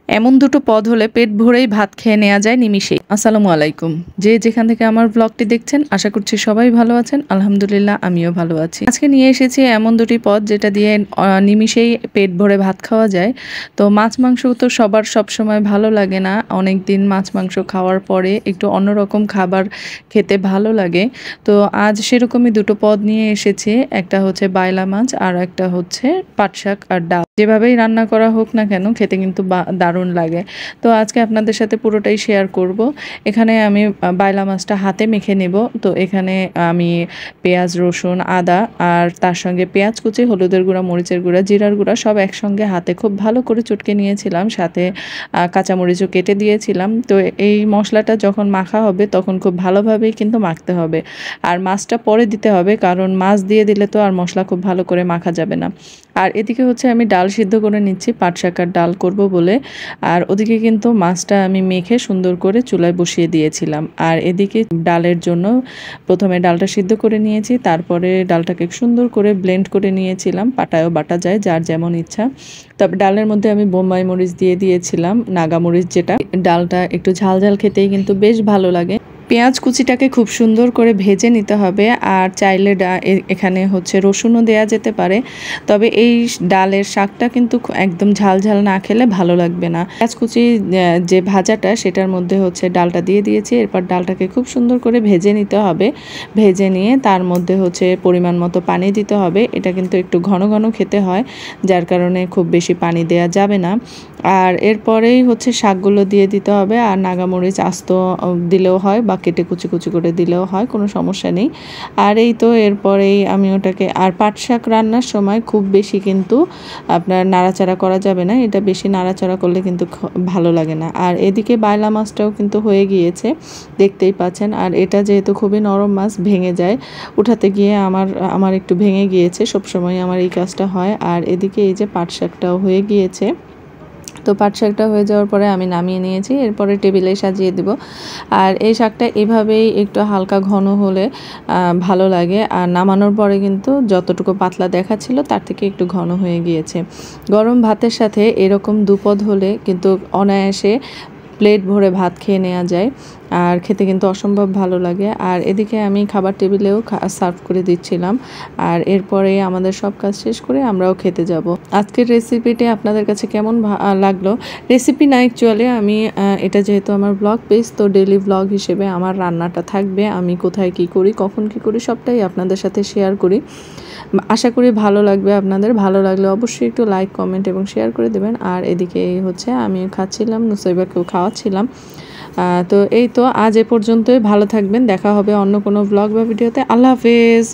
এমন দুটো পদ হলে পেট ভরেই ভাত খেয়ে নেওয়া যায় নিমিষেই। আসসালামু আলাইকুম। যে যেখান থেকে আমার ব্লগটি দেখছেন আশা করছি সবাই ভালো আছেন। আলহামদুলিল্লাহ আমিও ভালো আছি। আজকে নিয়ে এসেছি এমন দুটি পদ যেটা দিয়ে নিমিষেই পেট ভরে ভাত খাওয়া যায়। তো মাছ মাংস তো সবার সবসময় ভালো লাগে না। অনেক দিন মাছ মাংস খাওয়ার পরে একটু অন্যরকম খাবার খেতে ভালো লাগে। তো আজ সেরকমই দুটো পদ নিয়ে এসেছি। একটা হচ্ছে বাইলা মাছ আর একটা হচ্ছে পাট শাক আর ডাল। যেভাবেই রান্না করা হোক না কেন খেতে কিন্তু দারুণ লাগে। তো আজকে আপনাদের সাথে পুরোটাই শেয়ার করব। এখানে আমি বাইলা মাছটা হাতে মেখে নেব। তো এখানে আমি পেঁয়াজ, রসুন, আদা আর তার সঙ্গে পেঁয়াজ কুচি, হলুদের গুঁড়া, মরিচের গুঁড়া, জিরার গুঁড়া সব একসঙ্গে হাতে খুব ভালো করে চটকে নিয়েছিলাম। সাথে কাঁচামরিচও কেটে দিয়েছিলাম। তো এই মশলাটা যখন মাখা হবে তখন খুব ভালোভাবেই কিন্তু মাখতে হবে। আর মাছটা পরে দিতে হবে, কারণ মাছ দিয়ে দিলে তো আর মশলা খুব ভালো করে মাখা যাবে না। আর এদিকে হচ্ছে আমি ডাল সিদ্ধ করে নিচ্ছি, পাট শাকের ডাল করব বলে। আর ওদিকে কিন্তু মাছটা আমি মেখে সুন্দর করে চুলায় বসিয়ে দিয়েছিলাম। আর এদিকে ডালের জন্য প্রথমে ডালটা সিদ্ধ করে নিয়েছি, তারপরে ডালটাকে সুন্দর করে ব্লেন্ড করে নিয়েছিলাম। পাটায়ও বাটা যায়, যার যেমন ইচ্ছা। তবে ডালের মধ্যে আমি বোম্বাই মরিচ দিয়ে দিয়েছিলাম, নাগা মরিচ যেটা। ডালটা একটু ঝাল ঝাল খেতেই কিন্তু বেশ ভালো লাগে। পেঁয়াজ কুচিটাকে খুব সুন্দর করে ভেজে নিতে হবে। আর চাইলে এখানে হচ্ছে রসুনও দেয়া যেতে পারে। তবে এই ডালের শাকটা কিন্তু একদম ঝাল ঝাল না খেলে ভালো লাগবে না। পেঁয়াজ কুচি যে ভাজাটা সেটার মধ্যে হচ্ছে ডালটা দিয়ে দিয়েছি। এরপর ডালটাকে খুব সুন্দর করে ভেজে নিতে হবে। ভেজে নিয়ে তার মধ্যে হচ্ছে পরিমাণ মতো পানি দিতে হবে। এটা কিন্তু একটু ঘন ঘন খেতে হয়, যার কারণে খুব বেশি পানি দেয়া যাবে না। আর এরপরেই হচ্ছে শাকগুলো দিয়ে দিতে হবে। আর নাগামরিচ আস্ত দিলেও হয় বা কেটে কুচি কুচি করে দিলেও হয়, কোনো সমস্যা নেই। আর এই তো এরপরেই আমি ওটাকে, আর পাট শাক রান্নার সময় খুব বেশি কিন্তু আপনার নাড়াচাড়া করা যাবে না। এটা বেশি নাড়াচাড়া করলে কিন্তু ভালো লাগে না। আর এদিকে বাইলা মাছটাও কিন্তু হয়ে গিয়েছে, দেখতেই পাচ্ছেন। আর এটা যেহেতু খুবই নরম মাছ, ভেঙে যায়। উঠাতে গিয়ে আমার একটু ভেঙে গিয়েছে। সবসময় আমার এই কাজটা হয়। আর এদিকে এই যে পাট শাকটাও হয়ে গিয়েছে। তো পাট শাকটা হয়ে যাওয়ার পরে আমি নামিয়ে নিয়েছি। এরপরে টেবিলে সাজিয়ে দেব। আর এই শাকটা এভাবেই একটু হালকা ঘন হলে ভালো লাগে। আর নামানোর পরে কিন্তু যতটুকু পাতলা দেখাচ্ছিল তার থেকে একটু ঘন হয়ে গিয়েছে। গরম ভাতের সাথে এরকম দুপদ হলে কিন্তু অনায়াসে প্লেট ভরে ভাত খেয়ে নেওয়া যায়। আর খেতে কিন্তু অসম্ভব ভালো লাগে। আর এদিকে আমি খাবার টেবিলেও সার্ভ করে দিচ্ছিলাম। আর এরপরে আমাদের সব কাজ শেষ করে আমরাও খেতে যাব। আজকের রেসিপিটি আপনাদের কাছে কেমন লাগলো? রেসিপি না, অ্যাকচুয়ালি আমি এটা যেহেতু আমার ব্লগ পেজ, তো ডেইলি ব্লগ হিসেবে আমার রান্নাটা থাকবে। আমি কোথায় কি করি, কখন কি করি সবটাই আপনাদের সাথে শেয়ার করি। আশা করি ভালো লাগবে আপনাদের। ভালো লাগলে অবশ্যই একটু লাইক, কমেন্ট এবং শেয়ার করে দেবেন। আর এদিকে হচ্ছে আমি খাচ্ছিলাম, নুসাইবাকেও খাওয়াচ্ছিলাম। তো এই তো আজ এ পর্যন্তই। ভালো থাকবেন, দেখা হবে অন্য কোনো ব্লগ বা ভিডিওতে। আল্লাহ হাফেজ।